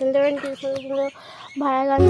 Tuition দেবেন, টিউশনের জন্য ভাড়া গান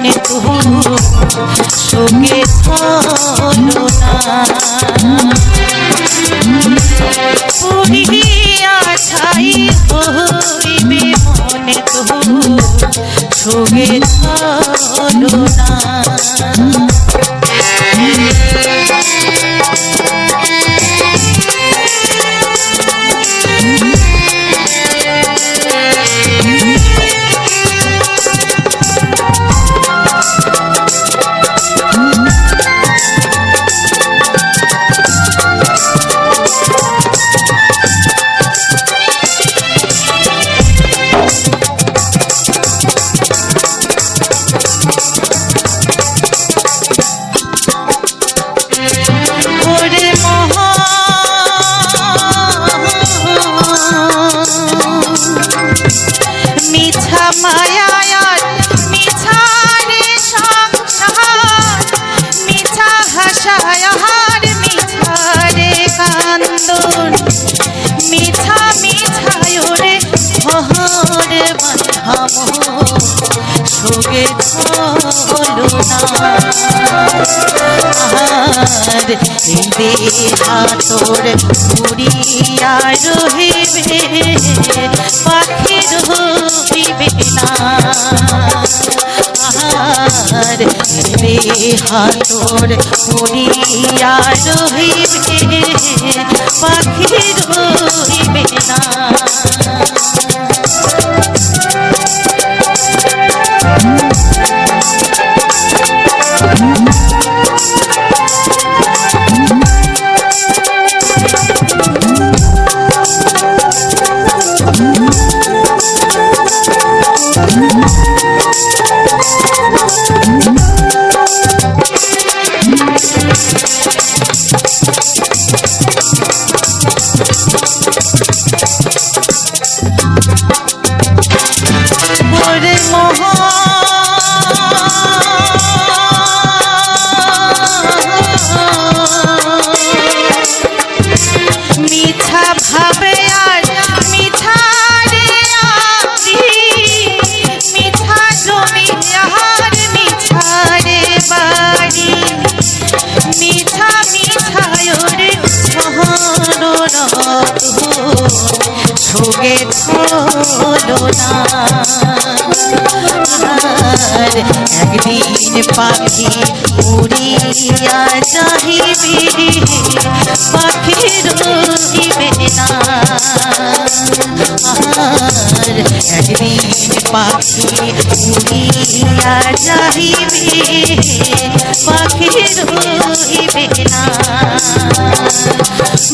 মনে তো শোকে হলো না পুরিয়া ছাই হইবে মনে তো শোকে হলো না শোকে হলো না আর এই দেহা তোর পুরিয়া রহিবে পাখি রহিবে না আর এই দেহা তোর পুরিয়া রহিবে পাখি রহিবে না শোকে হলো না আর একদিন পাখি উড়িয়া যাইবে পাখি রহিবে না আর একদিন পাখি উড়িয়া যাইবে পাখি রহিবে না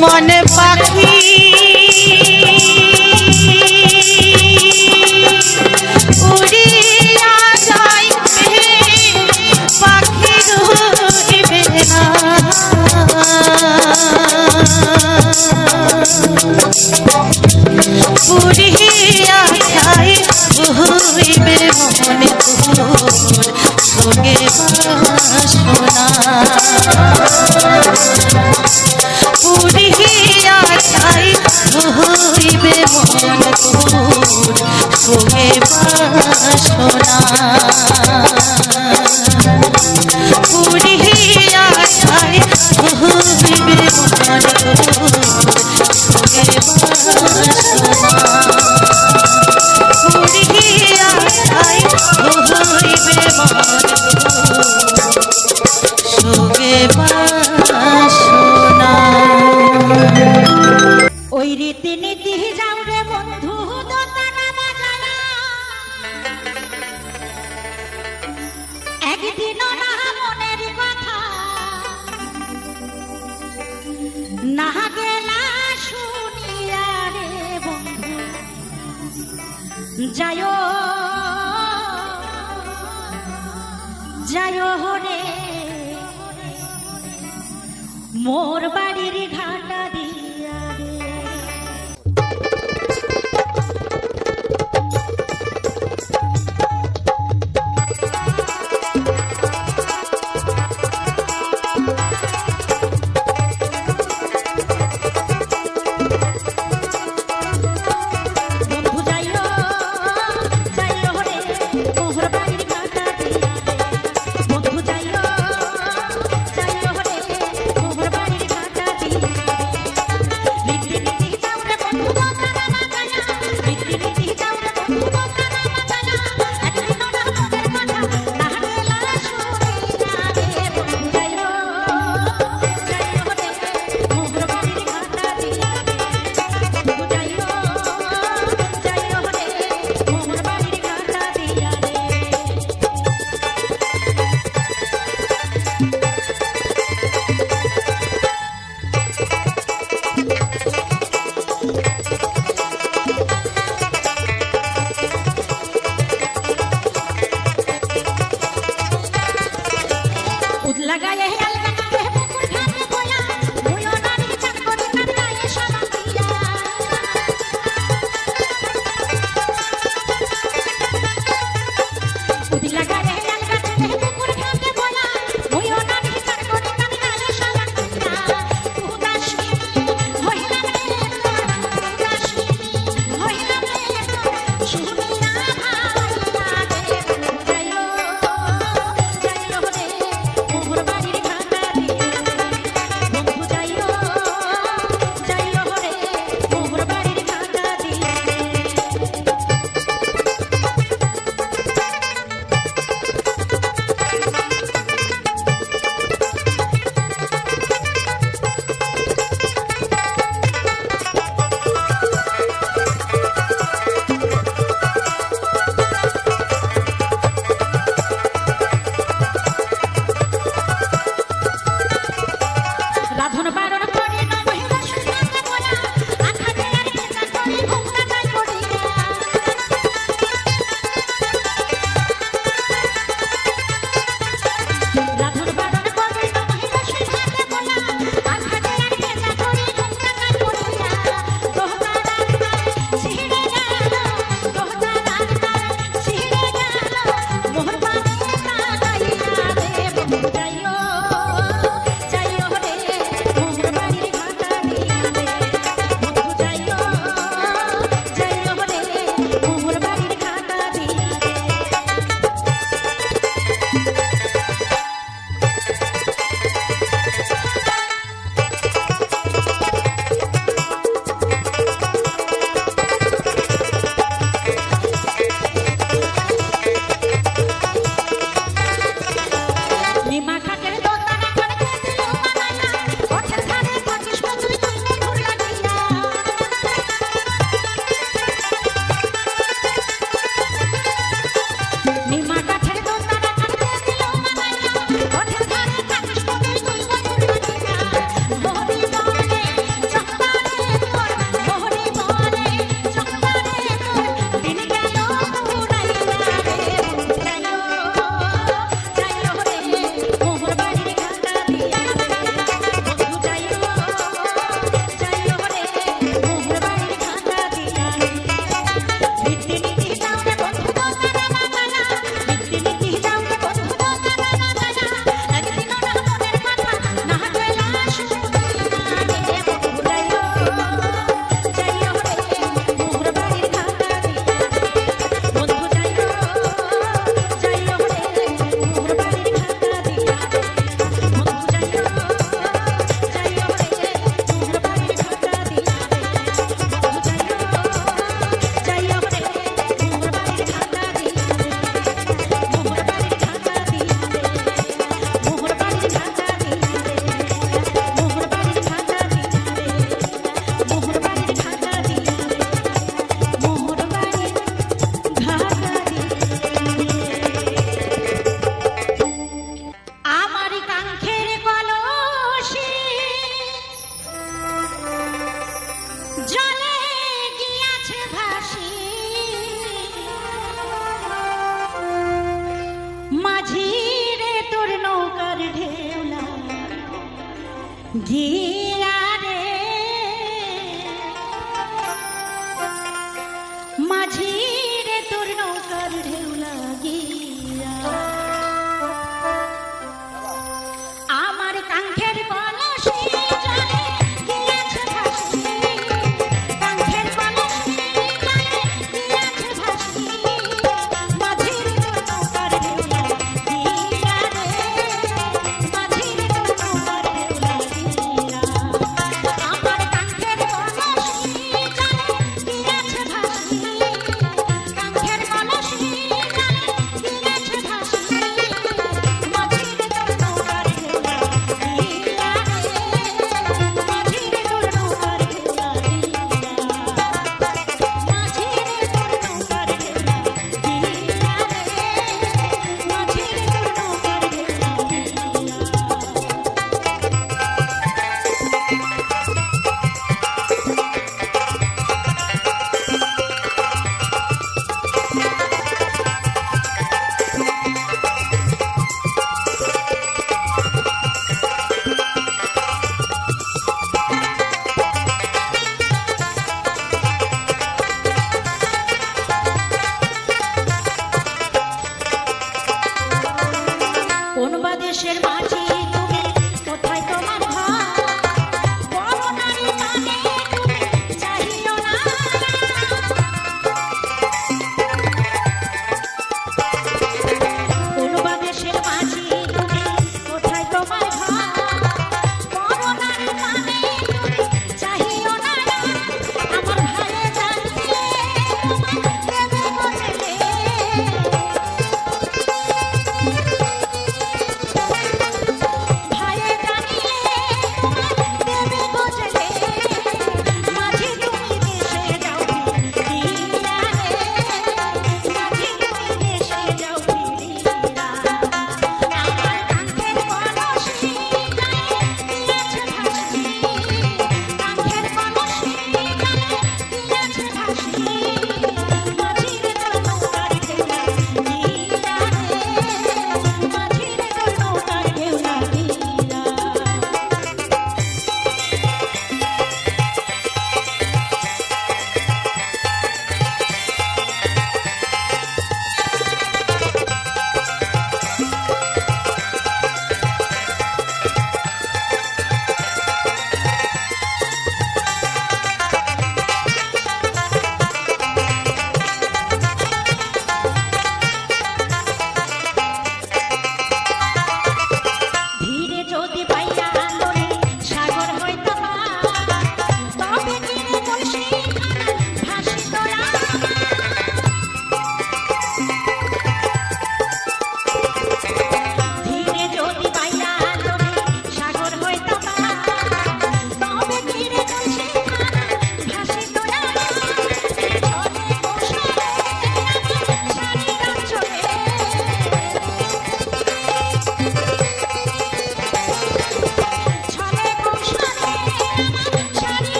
মন পাখি উড়িয়া যাইবে পাখি রহিবে না উড়িয়া যাই হইবে মনে তোর শোকে বাসনা উড়িয়া যাই হইবে মনে তোর শোকে বাসনা উড়িয়া যাই হইবে মনে তোর শোকে বাসনা উড়িয়া যাই হইবে মনে শোকে বাসনা ওই রীতি নীতি যাও রে বন্ধু দোতানা বাজায়া একদিন না মনের কথা না গেলা শুনিয়া রে বন্ধু যায় যায় রে মোর বাড়ির ঘাটা দিয়া রে বন্ধু যাইও যাইও রে মোর বাড়ির ঘাটা দিয়া রে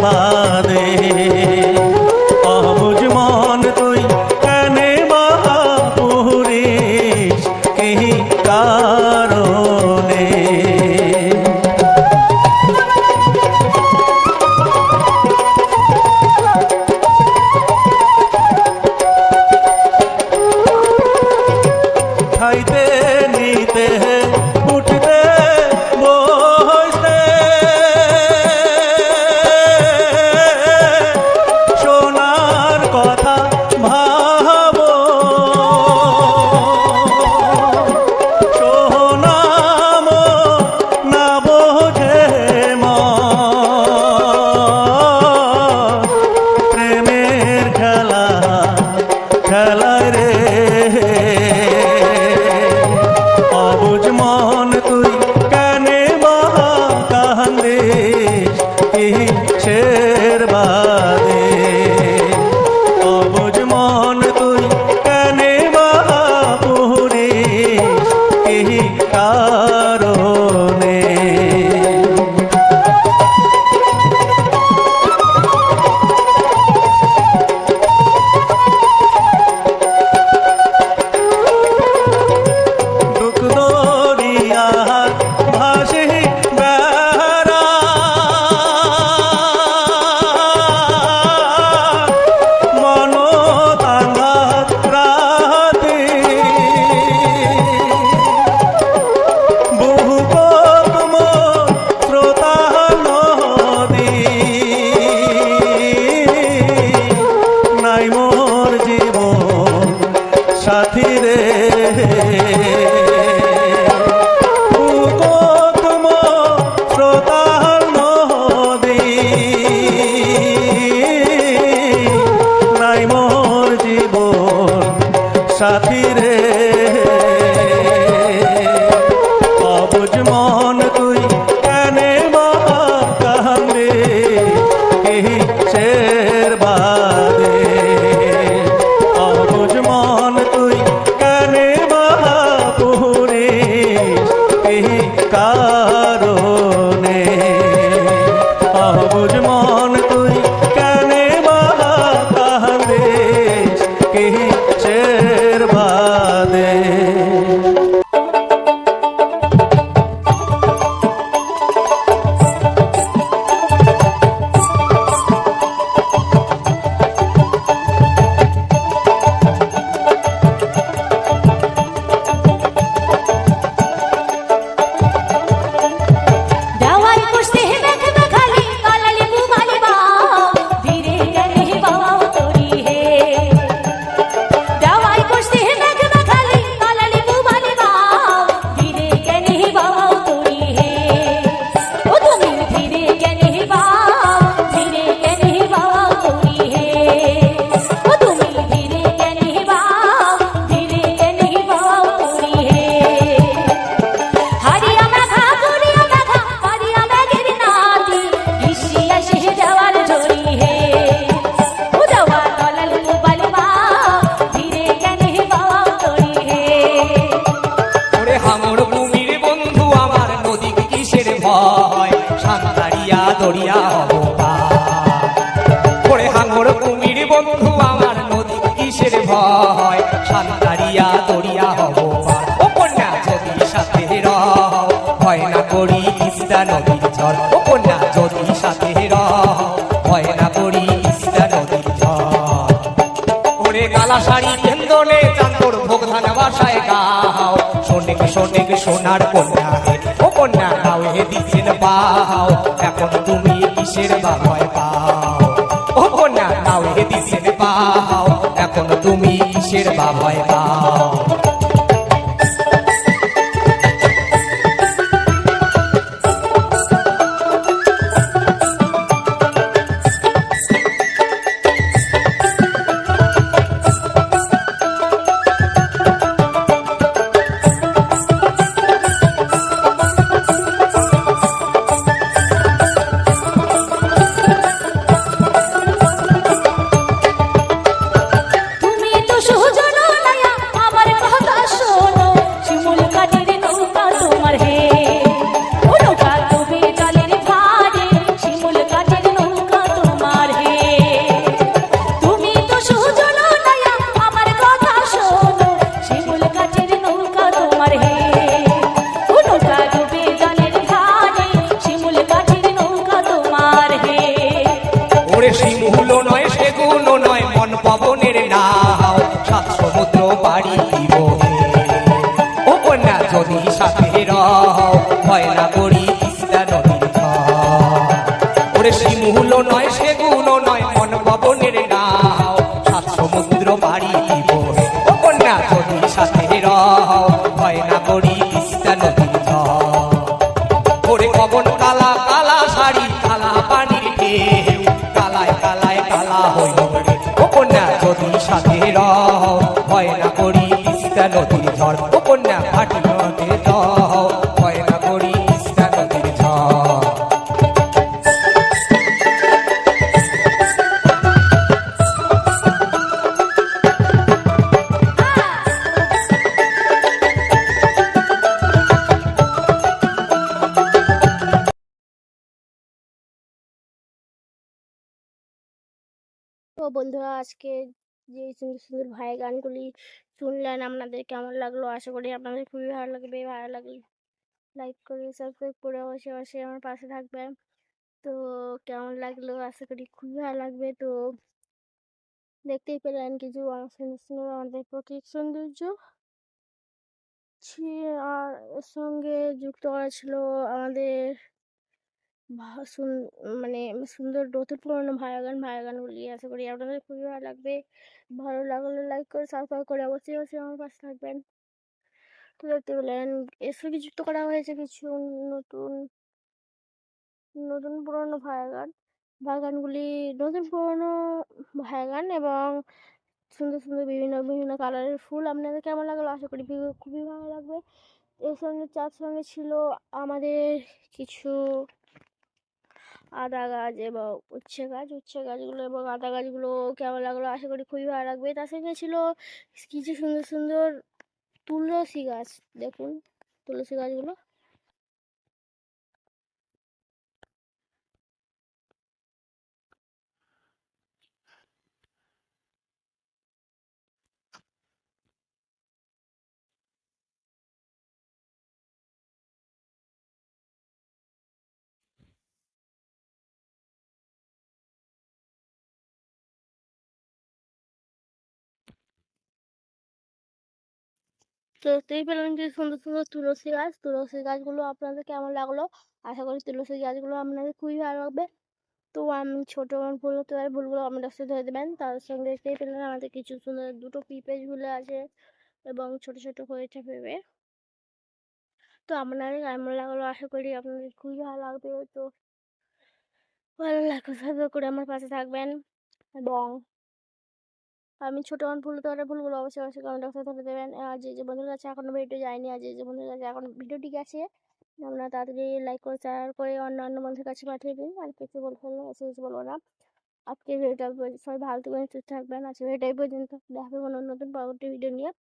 বাদে অবুঝ মন তুই কেনে বা পুরিস কি কারণে খাইতে নিতে উঠতে বসতে সোনার কথা ভাবো সোনাম না বোঝে প্রেমের খেলা খেলায় রে অবুঝ মন তুই কেনে বা কান্দিস কিসের বাদে অবুঝ মন তুই কেনে বা পুরিস কি কারণে দুঃখ দরিয়া ভাসে বেড়া মন তাঙ্গা রাতে বহু কদম শ্রোতা নদী নাই মোর জীবন সাথী রে কদম শ্রোতা নদী নাই মোর জীবন সাথী রে অবুঝ মন তুই কেনে বা কান্দে কিসের বাদে অবুঝ মন তুই কেনে বা পুরিস কি কারণে অবুঝ মন তুই কেনে বা কান্দিস কিসের বাদে দেওয়াই করছে মেঘ মেঘালি কালালি বুবালি বাও ধীরে গেলে বাও তোরি হে দেওয়াই করছে মেঘ মেঘালি কালালি বুবালি বাও ধীরে গেলে বাও তোরি হে ও তুমি ধীরে গেলে বাও ধীরে গেলে বাও তোরি হে ও তুমি ধীরে গেলে বাও ধীরে গেলে বাও তোরি হে হারিয়া মেঘা করিয়া মেঘা হারিয়া মেঘের নাতি ঘিসিয়া সে দেওয়াল ঝরি হে ও দেওয়া তলাল মুবালি বাও ধীরে কেনে বাও তরি হে ওরে হাঙর কুমির বন্ধু আমার নদী কিসের ভয় সান্তারিয়া দরিয়া হব ওরে হাঙর কুমির বন্ধু আমার নদী কিসের ভয় সান্তারিয়া দরিয়া হব ও কন্যা যদি সাথে রহ ভয় না করি তিস্তা নদীর ঝড় ও কন্যা যদি সাথে রহ ভয় না করি তিস্তা নদীর ঝড় ওরে কালা শাড়ি কেন্দনে চাঁদর ভোগ ধান বাসায় গাও শোনেক শোনেক সোনার কন্যা হে ও কন্যা গাও হে দিচ্ছেন পাও এখন তুমি কিসের বা ভয় পাও ও কন্যা গাও হে দিচ্ছেন পাও এখন তুমি কিসের বা ভয় পাও তুমি তো সুজন লায়া আমার শিমুলো নয় সেগুলো নয় মন ভবনের নাও সাত সমুদ্র পাড়ি দিব ও কন্যা যদি সাথে রও ভয় না করি তিস্তা নদীর জল ওরে কবন কালা কালা শাড়ি কালা পানির ঢেউ কালায় কালায় কালা হইল রে ও কন্যা যদি সাথে রও ভয় না করি তিস্তা নদীর ঝড় ও কন্যা ফাটি নদে যাও ভয় না করি তিস্তা নদীর ঝড় তো বন্ধুরা, আজকে যে সুন্দর সুন্দর ভাইয়ের গানগুলি শুনলেন, আপনাদের কেমন লাগলো? আশা করি আপনাদের খুবই ভালো লাগবে। ভালো লাগলে লাইক করে সাবস্ক্রাইব করে অবশ্যই অবশ্যই আমার পাশে থাকবেন। তো কেমন লাগলো? আশা করি খুবই ভালো লাগবে। তো দেখতেই পেলেন কিছু সুন্দর সুন্দর আমাদের প্রকৃতির সৌন্দর্য আর এর সঙ্গে যুক্ত করা ছিল আমাদের মানে সুন্দর নতুন পুরোনো ভায়াগানগুলি। আশা করি আপনাদের খুবই ভালো লাগবে। ভালো লাগলে লাইক করে সাবস্ক্রাইব করে অবশ্যই অবশ্যই আমার পাশে থাকবেন। তো দেখতে পেলেন এর সঙ্গে যুক্ত করা হয়েছে কিছু নতুন নতুন পুরোনো ভায়াগানগুলি, নতুন পুরোনো ভায়াগান এবং সুন্দর সুন্দর বিভিন্ন বিভিন্ন কালারের ফুল। আপনাদের কেমন লাগলো? আশা করি খুবই ভালো লাগবে। এর সঙ্গে তার সঙ্গে ছিল আমাদের কিছু আদা গাছ এবং উচ্ছে গাছগুলো এবং আদা গাছগুলো কেমন লাগলো? আশা করি খুবই ভালো লাগবে। তার সঙ্গে ছিল কিছু সুন্দর সুন্দর তুলসী গাছ। দেখুন তুলসী গাছগুলো। তো দেখতেই পেলেন যে সুন্দর সুন্দর তুলসী গাছগুলো আপনাদের কেমন লাগলো? আশা করি তুলসী গাছগুলো আপনাদের খুবই ভালো লাগবে। তো আমি ছোট ভুল হতে পারে, ভুলগুলো আপনার সাথে ধরে দেবেন। তার সঙ্গে দেখতেই পেলেন আমাদের কিছু সুন্দর দুটো পিঁপে ঝুলে আছে এবং ছোট ছোট হয়েছে পেঁপে। তো আপনাদের কেমন লাগলো? আশা করি আপনাদের খুবই ভালো লাগবে। তো ভালো লাগলে সাবস্ক্রাইব করে আমার পাশে থাকবেন এবং আমি ছোট ভুল হতে পারে, ভুলগুলো অবশ্যই অবশ্যই কমেন্ট বক্সে ধরে দেবেন। আর যে বন্ধুর কাছে এখনো ভিডিও যায়নি, আর যে বন্ধুর কাছে এখন ভিডিওটি গেছে, আপনারা তাড়াতাড়ি লাইক করে শেয়ার করে অন্য বন্ধুর কাছে পাঠিয়ে দিন। আর কিছু বলবো না, কিছু বলবো না। আজকে ভিডিওটা সবাই ভালো থাকবেন, সুস্থ থাকবেন। আজকে এটাই পর্যন্ত, দেখা হবে কোনো নতুন পরবর্তী ভিডিও নিয়ে।